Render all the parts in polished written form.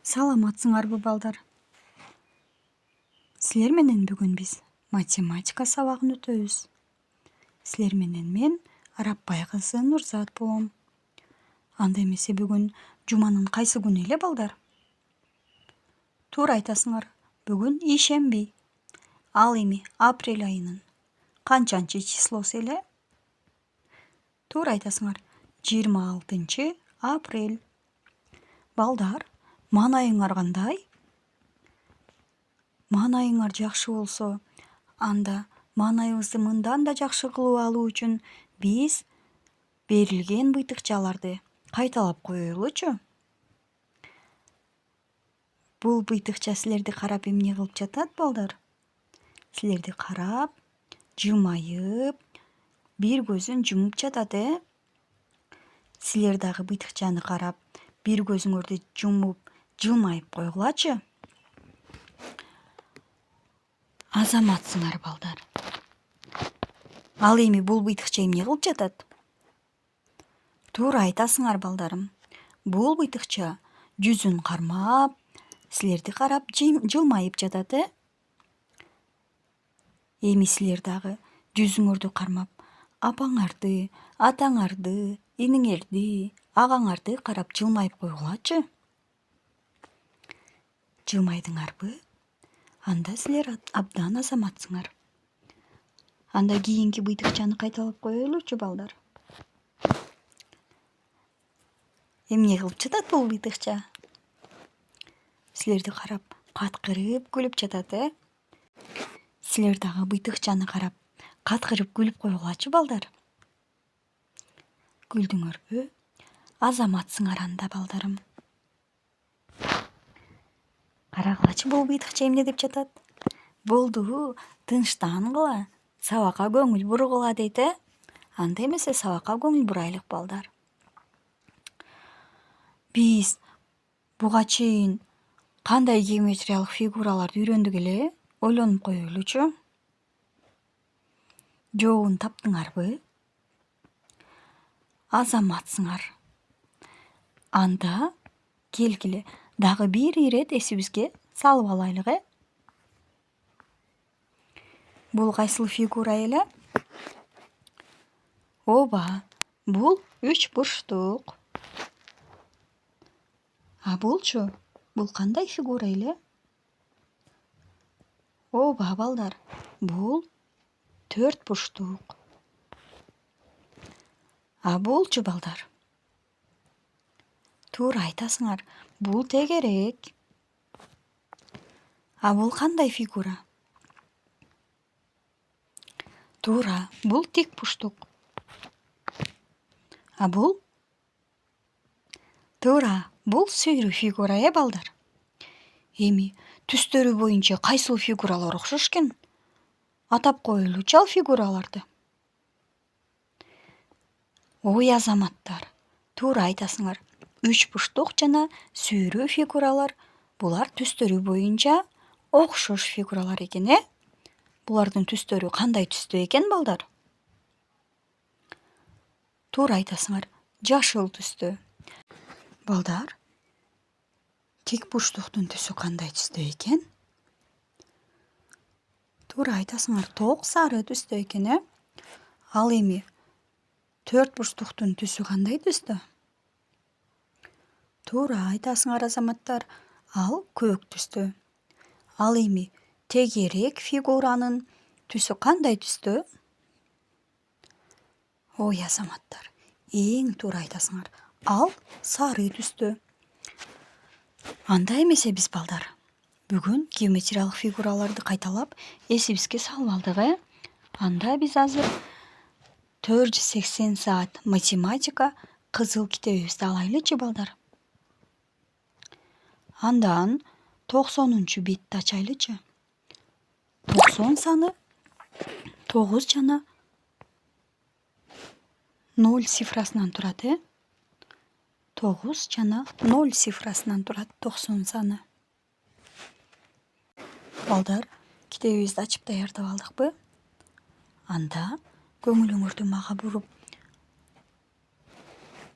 Саламатсыңарбы балдар? Силер менен бүгүн биз математика сабагын өтөбүз. Силер менен мен Арапбай кызы Нурзат болом. Анда эмесе бүгүн жуманын кайсы күнү эле балдар? Туура айтасыңар, бүгүн ишемби. Ал эми апрель айынын канчанчы числосу эле? Туура айтасыңар, 26 апрель. Балдар, маанайыңар кандай? Маанайыңар жакшы болсо, анда маанайыбызды мындан да жакшы кылып алуу үчүн биз берилген быйтыкчаларды кайталап коелучу. Бул быйтыкча силерди карап эмне кылып жатат, балдар? Силерди карап, жылмайып, бир көзүн жумуп жатат, Силер дагы быйтыкчаны карап, бир көзүңөрдү жумуп, жылмайып койгулачы. Азаматсыңар, балдар. Ал эми бул быйтыкча эмне кылып жатат? Туура айтасыңар, балдарым. Бул быйтыкча жүзүн кармап, силерди карап жылмайып жатат, Эми силер дагы жүзүңөрдү кармап, апаңарды, атаңарды, иниңерди, агаңарды карап жылмайып койгулачы. Жылмайдыңарбы? Анда силер абдан азаматсыңар. Анда кийинки быйтыкчаны кайталап коелучу, балдар. Эмне кылып жатат бул быйтыкча? Силерди карап каткырып күлүп жатат, Силер дагы быйтыкчаны карап каткырып күлүп койгулачы, балдар. Күлдүңөрбү? Азаматсыңар анда, балдарым. Карагылачы, бул быйтыкча эмне деп жатат? Болду, тынчтангыла, сабакка көңүл бургула дейт, Анда эмесе сабакка көңүл бурайлык, балдар. Биз буга чейин кандай геометриялык фигураларды үйрөндүк эле? Ойлонуп коелучу. Жообун таптыңарбы? Азаматсыңар. Анда келгиле дагы бир ирет эсибизге салып алайлык, Бул кайсыл фигура эле? Ооба, бул 3 бурчтук. А булчу? Бул кандай фигура эле? Ооба, балдар, бул 4 бурчтук. А булчу, балдар? Туура айтасыңар, бул тегерек. А бул кандай фигура? Туура, бул тик бурчтук. А бул? Туура, бул сүйрү фигура, балдар. Эми түстөрү боюнча кайсыл фигуралар окшош экен? Атап коелучу ал фигураларды. Ой, азаматтар, туура айтасыңар. 3 бурчтук жана сүйрү фигуралар булар түстөрү боюнча окшош фигуралар экен, Булардын түстөрү кандай түстө экен, балдар? Туура айтасыңар, жашыл түстө. Балдар, тик бурчтуктун түсү кандай түстө экен? Туура айтасыңар, тоок сары түстө экен, Ал эми 4 бурчтуктун түсү кандай түстө? Туура айтасыңар, азаматтар, ал көк түстө. Ал эми тегерек фигуранын түсү кандай түстө? Ой, азаматтар, эң туура айтасыңар, ал сары түстө. Анда эмесе биз, балдар, бүгүн геометриялык фигураларды кайталап эсибизге салып алдык, Анда биз азыр 480 саат математика кызыл китебибизди алайлычы, балдар. Андан 90 бетти ачайлычы. 90 саны 9 жана 0 цифрасынан турат, 9 жана 0 цифрасынан турат 90 саны. Балдар, китебибизди ачып даярдап алдыкпы? Анда көңүлүңөрдү мага буруп,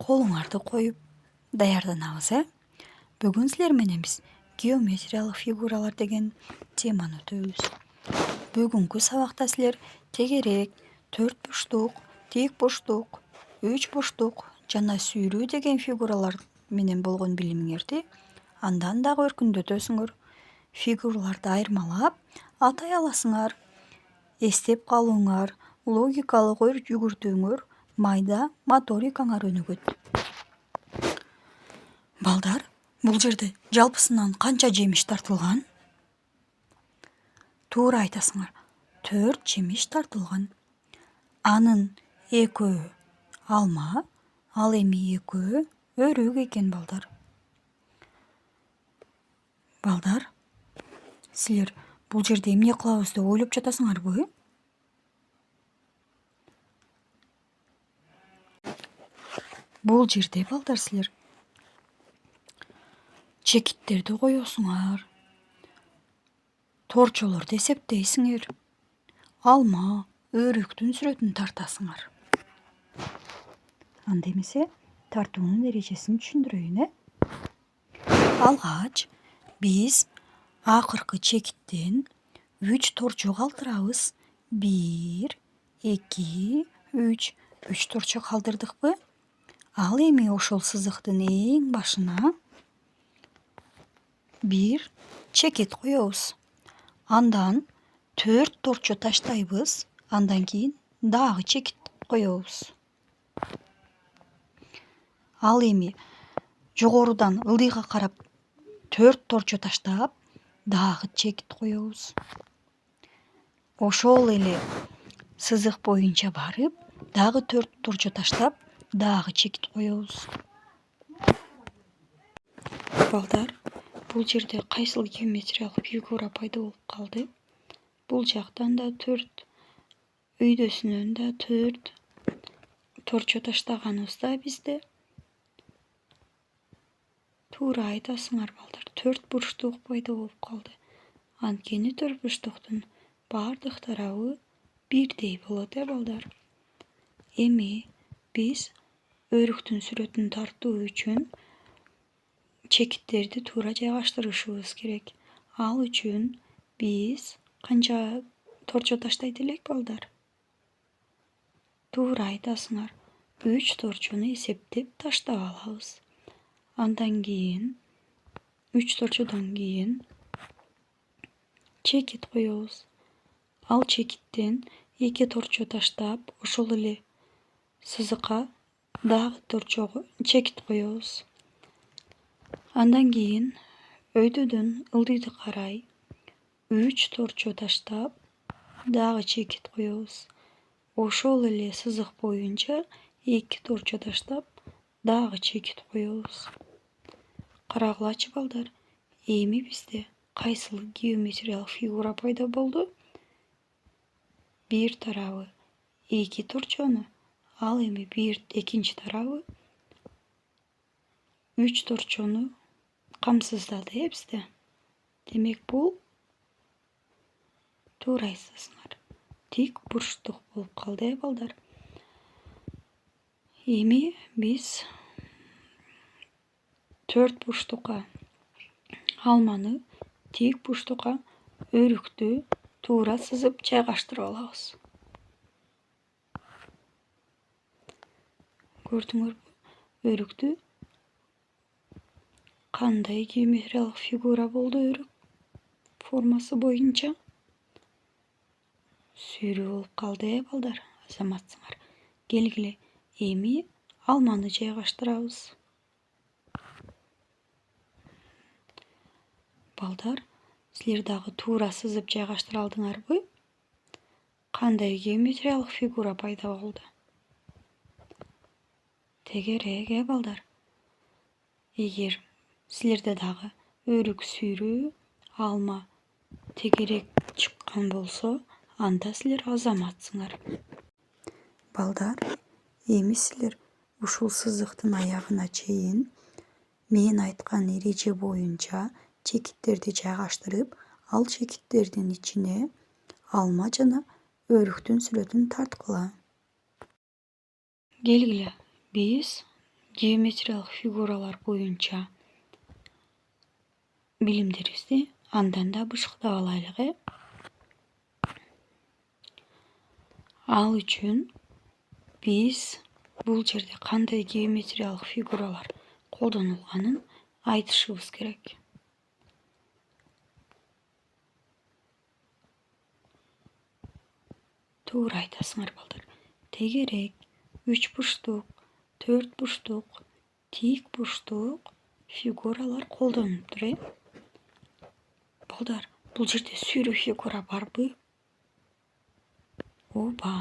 колуңарды коюп даярданабыз, Бүгін сілер менен биз геометриялык фигуралар деген теманы өтөбүз. Бүгүнкү сабакта силер тегерек, төрт бурчтук, тик бурчтук, үч бурчтук жана сүйрүү деген фигуралар менен болгон билимиңерди андан дагы өркүндөтөсүңөр. Фигураларды айырмалап атай аласыңар. Эстеп калууңар, логикалык ой жүгүртүүңөр майда моторикаңар өнүгөт. Балдар, бул жерде жалпысынан канча жемиш тартылган? Туура айтасыңар. 4 жемиш тартылган. Анын экөө алма, ал эми экөө өрүк экен балдар. Балдар, силер бул жерде эмне кылабыз деп ойлоп жатасыңарбы? Бул жерде балдар силер чекиттерди коесуңар. Торчолорду эсептейсиңер. Алма, өрүктүн сүрөтүн тартасыңар. Анда эмесе тартуунун эрежесин түшүндүрөйүн, Алгач биз акыркы чекиттен 3 торчо калтырабыз. 1, 2, 3. 3 торчо калтырдыкпы? Ал эми ошол сызыктын эң башына бир чекит коебуз. Андан 4 торчо таштайбыз. Андан кийин дагы чекит коебуз. Ал эми жогорудан ылдыйга карап 4 торчо таштап, дагы чекит коебуз. Ошол эле сызык боюнча барып, дагы 4 торчо таштап, дагы чекит коебуз. Балдар, бул жерде кайсыл геометриялык фигура пайда болуп калды? Бул жактан да 4, өйдөсүнөн да 4 торчо таштаганыбызда бизде. Туура айтасыңар балдар, 4 бурчтук пайда болуп калды. Анткени 4 бурчтуктун бардык тарабы бирдей болот, балдар. Эми биз өрүктүн сүрөтүн тартуу үчүн чекиттерди туура жайгаштырышыбыз керек. Ал үчүн биз канча торчо таштайт элек, балдар? Туура айтасыңар. 3 торчону эсептеп таштап алабыз. Андан кийин 3 торчодон кийин чекит коебуз. Ал чекиттен 2 торчо таштап, ошол эле сызыкка дагы чекит коебуз. Андан кийин өйдөдөн ылдыйды карай 3 торчо таштап, дагы чекит коебуз. Ошол эле сызык боюнча 2 торчо таштап, дагы чекит коебуз. Карагылачы балдар, эми бизде кайсыл геометриялык фигура пайда болду? Бир тарабы 2 торчону, ал эми экинчи тарабы 3 торчону камсыздады, бизде. Демек бул туура айтасыңар. Тик бурчтук болуп калды, балдар. Эми биз 4 бурчтукка алманы, тик бурчтукка өрүктү туура сызып жайгаштырып алабыз. Көрдүңөрбү? Өрүктү кандай геометриялык фигура болду өрүк формасы боюнча? Сүйрүү болуп калды, балдар. Азаматсыңар. Келгиле, эми алманы жайгаштырабыз. Балдар, силер дагы туура сызып жайгаштыра алдыңарбы? Кандай геометриялык фигура пайда болду? Тегерек, балдар. Эгер силерде дагы өрүк, сүйрүү, алма, тегерек чыккан болсо, анда силер азаматсыңар. Балдар, эми силер ушул сызыктын аягына чейин мен айткан эреже боюнча чекиттерди жайгаштырып, ал чекиттердин ичине алма жана өрүктүн сүрөтүн тарткыла. Келгиле, биз геометриялык фигуралар боюнча билимдерибизди андан да бышыктап алайлык. Ал үчүн биз бул жерде кандай геометриялык фигуралар колдонулганын айтышыбыз керек. Туура айтасыңар балдар. Тегерек, 3 бурчтук, 4 бурчтук, тик бурчтук фигуралар колдонулуптур. Балдар, бул жерде сүйрө фигура барбы? Ооба,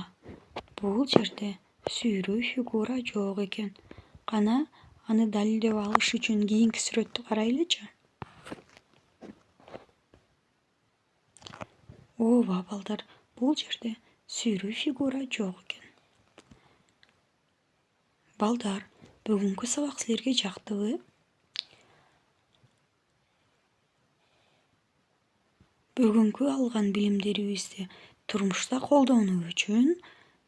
бул жерде сүйрө фигура жок экен. Кана аны далилдеп алыш үчүн кийинки сүрөттү карайлычы. Ооба балдар, бул жерде сүйрө фигура жок экен. Балдар, бүгүнкү сабак силерге жактыбы? Бүгүнкү алган билимдерибизди турмушта колдонуу үчүн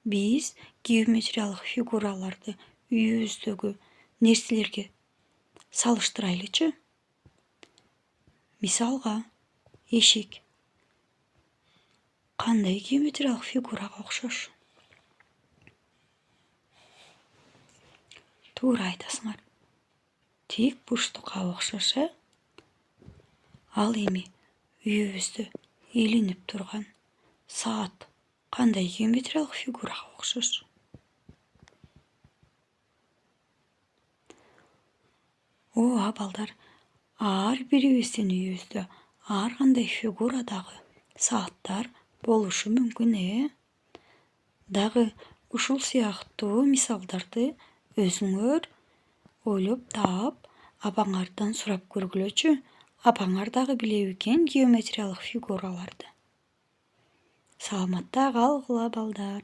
биз геометриялык фигураларды үйүбүздөгү нерселерге салыштырайлычы. Мисалга, эшик кандай геометриялык фигурага окшош? Туура айтасыңар. Тик бурчтукка окшош, Ал эми үйүбүздө илинип турган саат кандай геометриялык фигурага окшош? Ооба балдар, ар бирибиздин үйүбүздө ар кандай фигурадагы сааттар болушу мүмкүн. Дагы ушул сыяктуу мисалдарды өзүңөр ойлоп таап, апаңардан сурап көргүлөчү. Апаңар дагы билеби экен геометриялык фигураларды. Саламатта калгыла балдар.